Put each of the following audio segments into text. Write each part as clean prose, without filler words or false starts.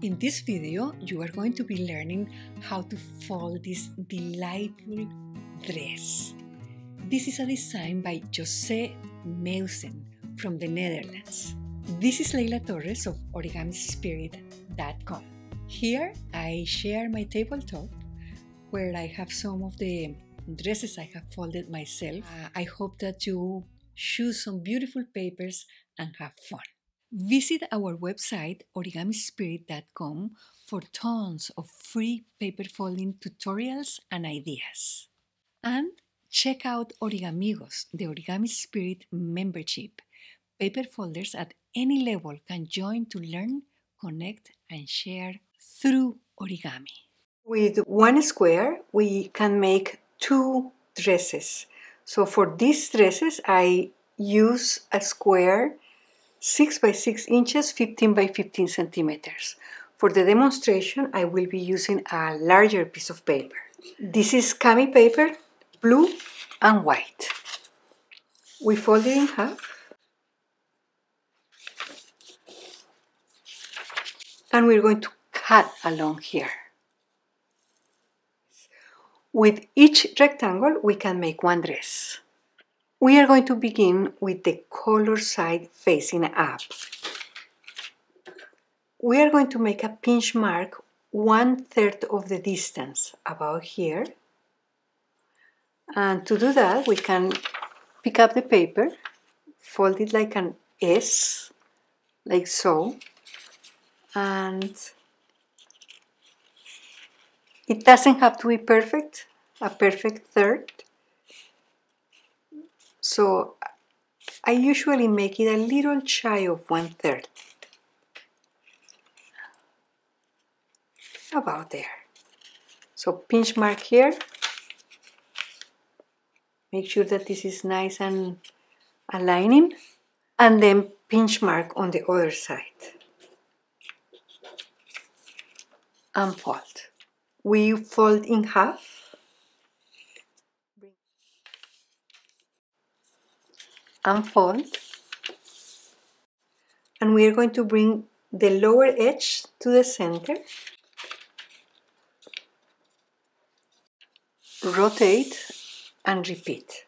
In this video, you are going to be learning how to fold this delightful dress. This is a design by José Meeusen from the Netherlands. This is Leyla Torres of OrigamiSpirit.com. Here I share my tabletop where I have some of the dresses I have folded myself. I hope that you choose some beautiful papers and have fun. Visit our website origamispirit.com for tons of free paper folding tutorials and ideas. And check out Origamigos, the Origami Spirit membership. Paper folders at any level can join to learn, connect, and share through origami. With one square, we can make two dresses. So for these dresses, I use a square 6 by 6 inches, 15 by 15 centimeters. For the demonstration, I will be using a larger piece of paper. This is cami paper, blue and white. We fold it in half and we're going to cut along here. With each rectangle, we can make one dress. We are going to begin with the collar side facing up. We are going to make a pinch mark 1/3 of the distance about here. And to do that, we can pick up the paper, fold it like an S, like so, and it doesn't have to be perfect, a perfect third. So I usually make it a little shy of 1/3. About there. So pinch mark here. Make sure that this is nice and aligning. And then pinch mark on the other side. And fold. We fold in half. Unfold, and we are going to bring the lower edge to the center, rotate and repeat.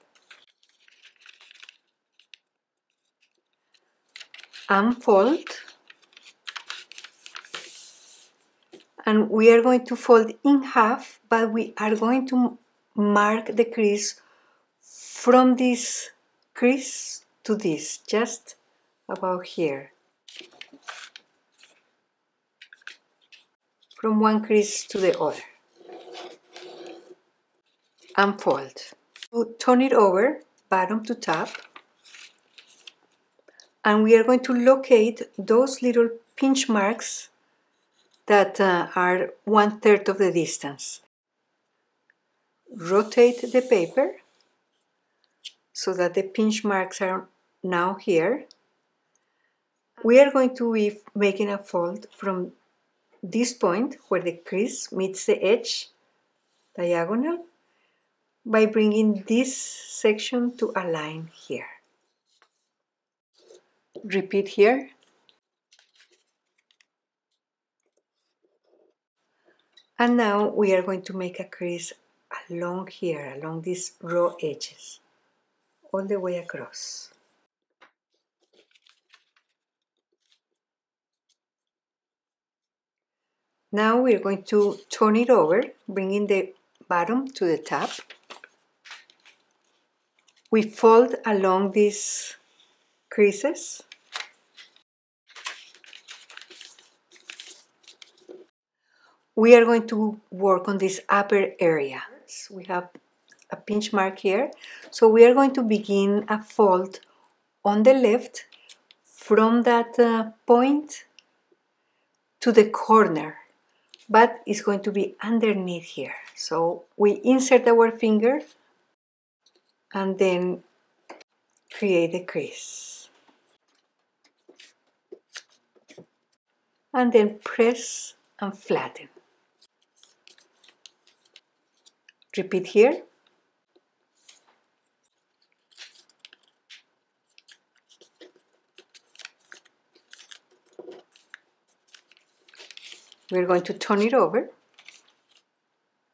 Unfold, and we are going to fold in half, but we are going to mark the crease from this crease to this, just about here. From one crease to the other. Unfold. Turn it over, bottom to top, and we are going to locate those little pinch marks that are 1/3 of the distance. Rotate the paper so that the pinch marks are now here. We are going to be making a fold from this point where the crease meets the edge, diagonal, by bringing this section to align here. Repeat here. And now we are going to make a crease along here, along these raw edges, all the way across. Now we're going to turn it over, bringing the bottom to the top. We fold along these creases. We are going to work on this upper area. We have a pinch mark here. So we are going to begin a fold on the left from that point to the corner, but it's going to be underneath here. So we insert our finger and then create the crease. And then press and flatten. Repeat here. We're going to turn it over.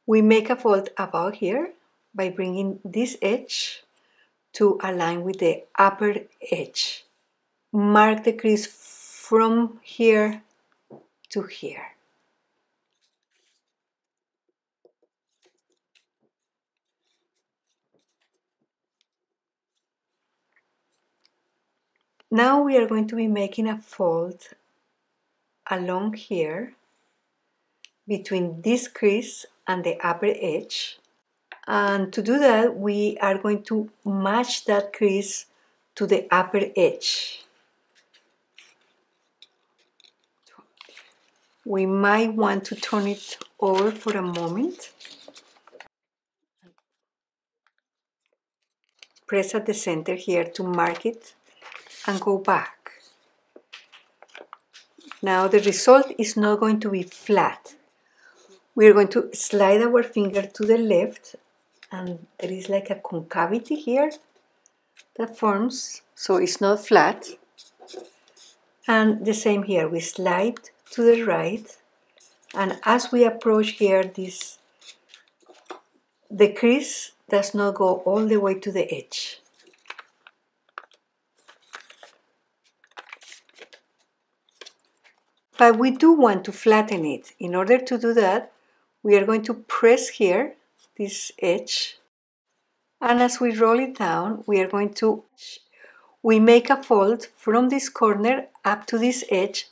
We make a fold above here by bringing this edge to align with the upper edge. Mark the crease from here to here. Now we are going to be making a fold along here between this crease and the upper edge. And to do that, we are going to match that crease to the upper edge. We might want to turn it over for a moment. Press at the center here to mark it and go back. Now the result is not going to be flat. We are going to slide our finger to the left, and there is like a concavity here that forms, so it's not flat. And the same here, we slide to the right, and as we approach here, the crease does not go all the way to the edge. But we do want to flatten it. In order to do that, we are going to press here, this edge, and as we roll it down, we make a fold from this corner up to this edge,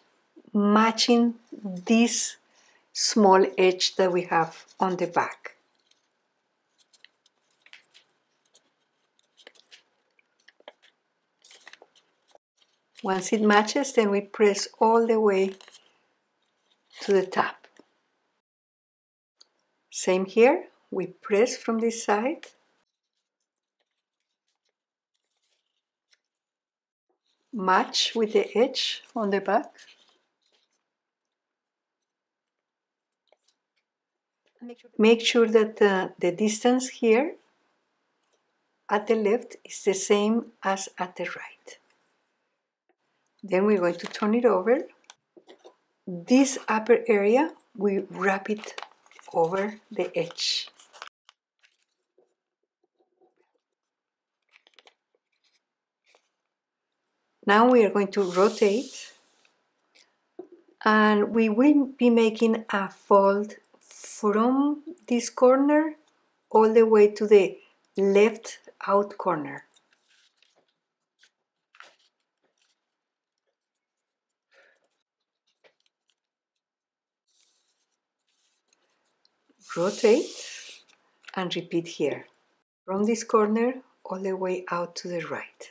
matching this small edge that we have on the back. Once it matches, then we press all the way to the top. Same here, we press from this side, match with the edge on the back. Make sure that the distance here at the left is the same as at the right. Then we're going to turn it over. This upper area, we wrap it over the edge. Now we are going to rotate, and we will be making a fold from this corner all the way to the left out corner. Rotate and repeat here. From this corner all the way out to the right.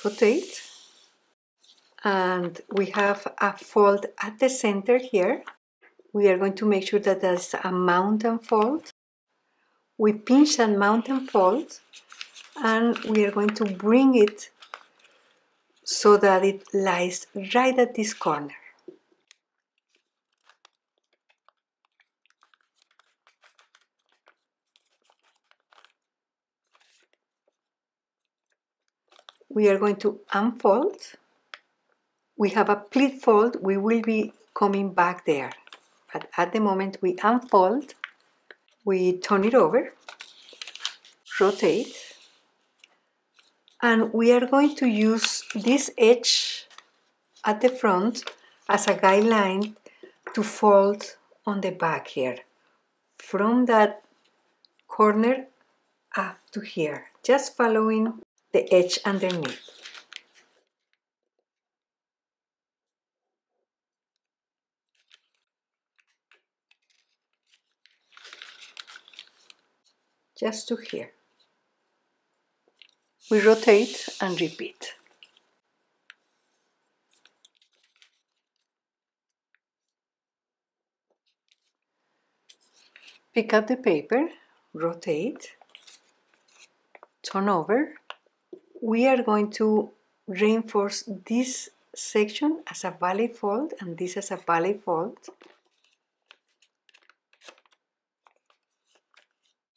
Rotate, and we have a fold at the center here. We are going to make sure that there's a mountain fold. We pinch that mountain fold, and we are going to bring it so that it lies right at this corner. We are going to unfold. We have a pleat fold. We will be coming back there. But at the moment we unfold, we turn it over, rotate, and we are going to use this edge at the front as a guideline to fold on the back here. From that corner up to here, just following the edge underneath. Just to here. We rotate and repeat. Pick up the paper, rotate, turn over. We are going to reinforce this section as a valley fold and this as a valley fold.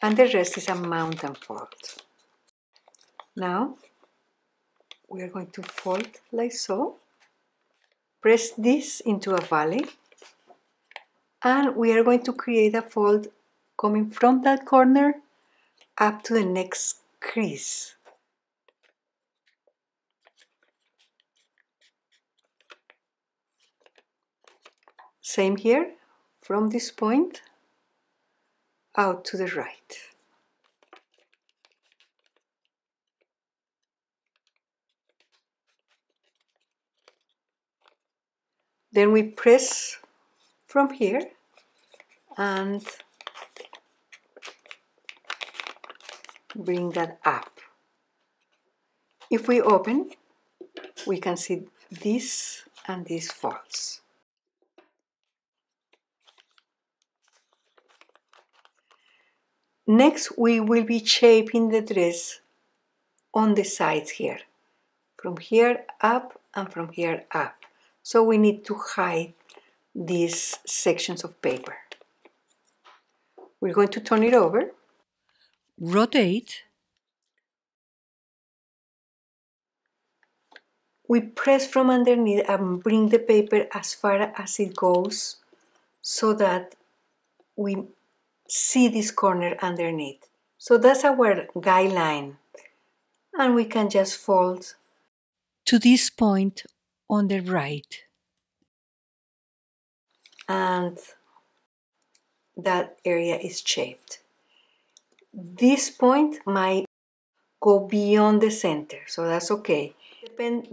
And the rest is a mountain fold. Now, we are going to fold like so. Press this into a valley, and we are going to create a fold coming from that corner up to the next crease. Same here, from this point out to the right. Then we press from here and bring that up. If we open, we can see this and this folds. Next, we will be shaping the dress on the sides here, from here up and from here up. So we need to hide these sections of paper. We're going to turn it over, rotate. We press from underneath and bring the paper as far as it goes so that we see this corner underneath. So that's our guideline. And we can just fold to this point on the right. And that area is shaped. This point might go beyond the center, so that's okay.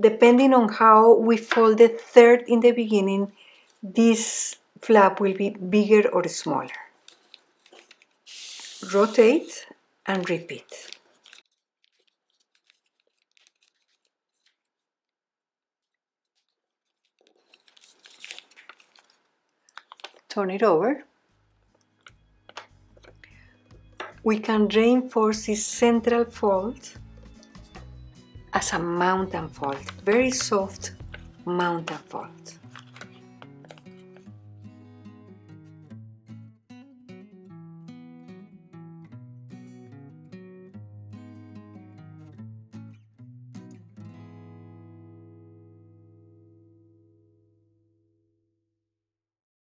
Depending on how we fold the third in the beginning, this flap will be bigger or smaller. Rotate and repeat. Turn it over. We can reinforce this central fold as a mountain fold, very soft mountain fold.